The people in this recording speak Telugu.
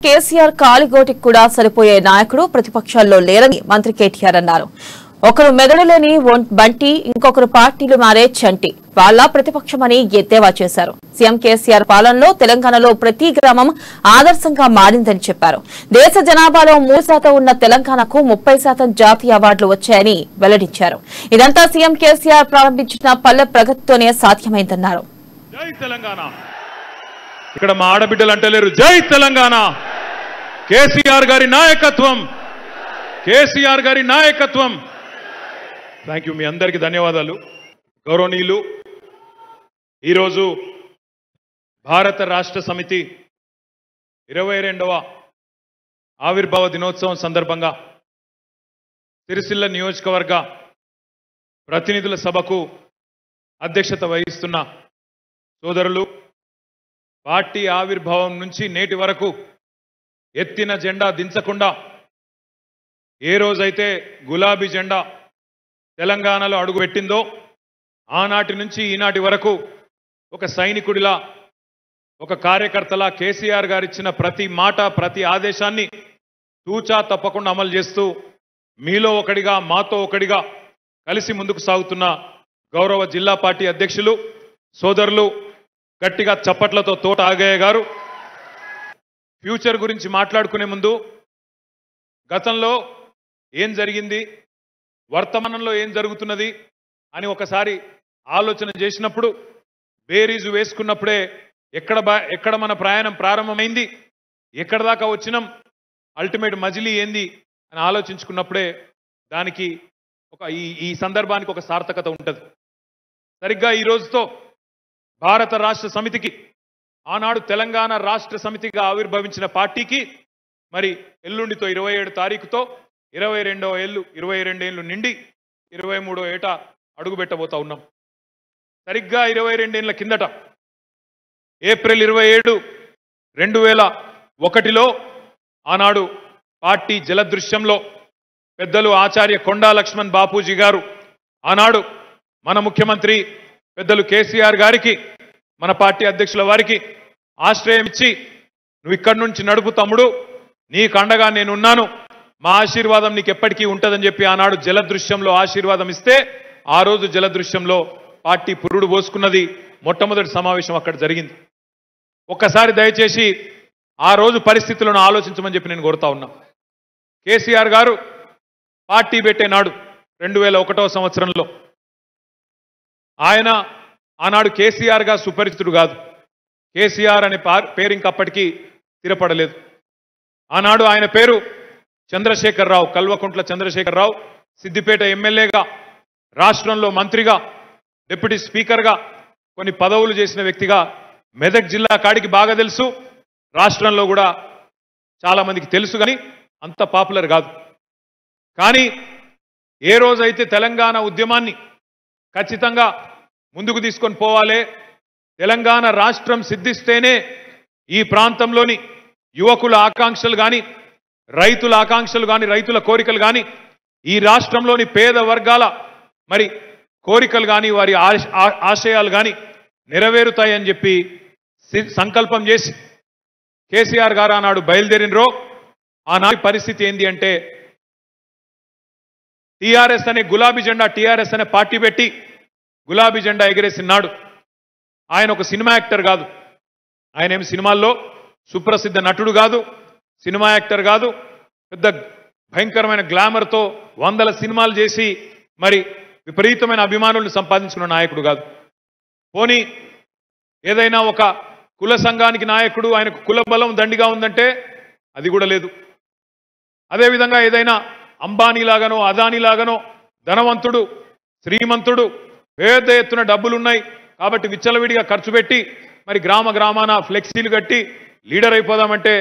కేసీఆర్ కాలిగోటికి కూడా సరిపోయే నాయకుడు ప్రతిపక్షాల్లో లేరని మంత్రి కేటీఆర్ అన్నారు. ఒకరు మెదడు లేని బంటి, ఇంకొకరు పార్టీలు మారే చంటి, వాళ్ళ ప్రతిపక్షమని ఎద్దేవా చేశారు. సీఎం కేసీఆర్ పాలనలో తెలంగాణలో ప్రతి గ్రామం ఆదర్శంగా మారిందని చెప్పారు. దేశ జనాభాలో 3% ఉన్న తెలంగాణకు 30% జాతీయ అవార్డులు వచ్చాయని వెల్లడించారు. ఇదంతా సీఎం కేసీఆర్ ప్రారంభించిన పల్లె ప్రగతితోనే సాధ్యమైందన్నారు. జై తెలంగాణ. ఇక్కడ మా ఆడబిడ్డలు అంటలేరు జై తెలంగాణ. కేసీఆర్ గారి నాయకత్వం, కేసీఆర్ గారి నాయకత్వం. థ్యాంక్ యూ, మీ అందరికీ ధన్యవాదాలు. గౌరవనీయులు, ఈరోజు భారత రాష్ట్ర సమితి 22వ ఆవిర్భావ దినోత్సవం సందర్భంగా సిరిసిల్ల నియోజకవర్గ ప్రతినిధుల సభకు అధ్యక్షత వహిస్తున్న సోదరులు, పార్టీ ఆవిర్భావం నుంచి నేటి వరకు ఎత్తిన జెండా దించకుండా ఏ రోజైతే గులాబీ జెండా తెలంగాణలో అడుగుపెట్టిందో ఆనాటి నుంచి ఈనాటి వరకు ఒక సైనికుడిలా, ఒక కార్యకర్తలా కేసీఆర్ గారు ఇచ్చిన ప్రతి మాట, ప్రతి ఆదేశాన్ని తూచా తప్పకుండా అమలు చేస్తూ మీలో ఒకడిగా, మాతో ఒకడిగా కలిసి ముందుకు సాగుతున్న గౌరవ జిల్లా పార్టీ అధ్యక్షులు సోదరులు, గట్టిగా చప్పట్లతో తోట ఆగయ్య గారు. ఫ్యూచర్ గురించి మాట్లాడుకునే ముందు గతంలో ఏం జరిగింది, వర్తమానంలో ఏం జరుగుతున్నది అని ఒకసారి ఆలోచన చేసినప్పుడు, బేరీజు వేసుకున్నప్పుడే ఎక్కడ మన ప్రయాణం ప్రారంభమైంది, ఎక్కడ దాకా వచ్చినాం, అల్టిమేట్ మజిలీ ఏంది అని ఆలోచించుకున్నప్పుడే దానికి ఈ సందర్భానికి ఒక సార్థకత ఉంటుంది. సరిగ్గా ఈ రోజుతో భారత రాష్ట్ర సమితికి, ఆనాడు తెలంగాణ రాష్ట్ర సమితిగా ఆవిర్భవించిన పార్టీకి మరి ఎల్లుండితో 27 తారీఖుతో 22 ఏళ్ళు నిండి 23వ ఏట అడుగుపెట్టబోతా ఉన్నాం. సరిగ్గా 22 ఏళ్ల కిందట ఏప్రిల్ 27, 2001లో ఆనాడు పార్టీ జలదృశ్యంలో పెద్దలు ఆచార్య కొండా లక్ష్మణ్ బాపూజీ గారు ఆనాడు మన ముఖ్యమంత్రి పెద్దలు కేసీఆర్ గారికి, మన పార్టీ అధ్యక్షుల వారికి ఆశ్రయం ఇచ్చి, నువ్వు ఇక్కడి నుంచి నడుపు తమ్ముడు, నీకు అండగా నేనున్నాను, మా ఆశీర్వాదం నీకు ఎప్పటికీ ఉంటుందని చెప్పి ఆనాడు జలదృశ్యంలో ఆశీర్వాదం ఇస్తే, ఆ రోజు జలదృశ్యంలో పార్టీ పురుడు పోసుకున్నది. మొట్టమొదటి సమావేశం అక్కడ జరిగింది. ఒక్కసారి దయచేసి ఆ రోజు పరిస్థితులను ఆలోచించమని చెప్పి నేను కోరుతా ఉన్నా. కేసీఆర్ గారు పార్టీ పెట్టే నాడు 2001వ సంవత్సరంలో ఆయన ఆనాడు కేసీఆర్ గా సుపరిచితుడు కాదు. కేసీఆర్ అనే పేరు ఇంకప్పటికీ స్థిరపడలేదు. ఆనాడు ఆయన పేరు చంద్రశేఖరరావు, కల్వకుంట్ల చంద్రశేఖరరావు. సిద్దిపేట ఎమ్మెల్యేగా, రాష్ట్రంలో మంత్రిగా, డిప్యూటీ స్పీకర్గా కొన్ని పదవులు చేసిన వ్యక్తిగా మెదక్ జిల్లా కాడికి బాగా తెలుసు, రాష్ట్రంలో కూడా చాలా మందికి తెలుసు, కానీ అంత పాపులర్ కాదు. కానీ ఏ రోజైతే తెలంగాణ ఉద్యమాన్ని ఖచ్చితంగా ముందుకు తీసుకొని పోవాలి, తెలంగాణ రాష్ట్రం సిద్ధిస్తేనే ఈ ప్రాంతంలోని యువకుల ఆకాంక్షలు కానీ, రైతుల ఆకాంక్షలు కానీ, రైతుల కోరికలు కానీ, ఈ రాష్ట్రంలోని పేద వర్గాల మరి కోరికలు కానీ, వారి ఆశయాలు కానీ నెరవేరుతాయని చెప్పి సంకల్పం చేసి కేసీఆర్ గారు ఆనాడు బయలుదేరినరో, ఆనాటి పరిస్థితి ఏంది అంటే, టీఆర్ఎస్ అనే గులాబీ జెండా, టీఆర్ఎస్ అనే పార్టీ పెట్టి గులాబీ జెండా ఎగిరేసినాడు. ఆయన ఒక సినిమా యాక్టర్ కాదు, ఆయన ఏమి సినిమాల్లో సుప్రసిద్ధ నటుడు కాదు, సినిమా యాక్టర్ కాదు, పెద్ద భయంకరమైన గ్లామర్తో 100 సినిమాలు చేసి మరి విపరీతమైన అభిమానులను సంపాదించుకున్న నాయకుడు కాదు. పోనీ ఏదైనా ఒక కుల సంఘానికి నాయకుడు, ఆయనకు కుల బలం దండిగా ఉందంటే అది కూడా లేదు. అదేవిధంగా ఏదైనా అంబానీలాగానో, అదానీలాగానో ధనవంతుడు, శ్రీమంతుడు, పెద్ద ఎత్తున డబ్బులున్నాయి కాబట్టి విచ్చలవిడిగా ఖర్చు పెట్టి మరి గ్రామాన ఫ్లెక్సీలు కట్టి లీడర్ అయిపోదామంటే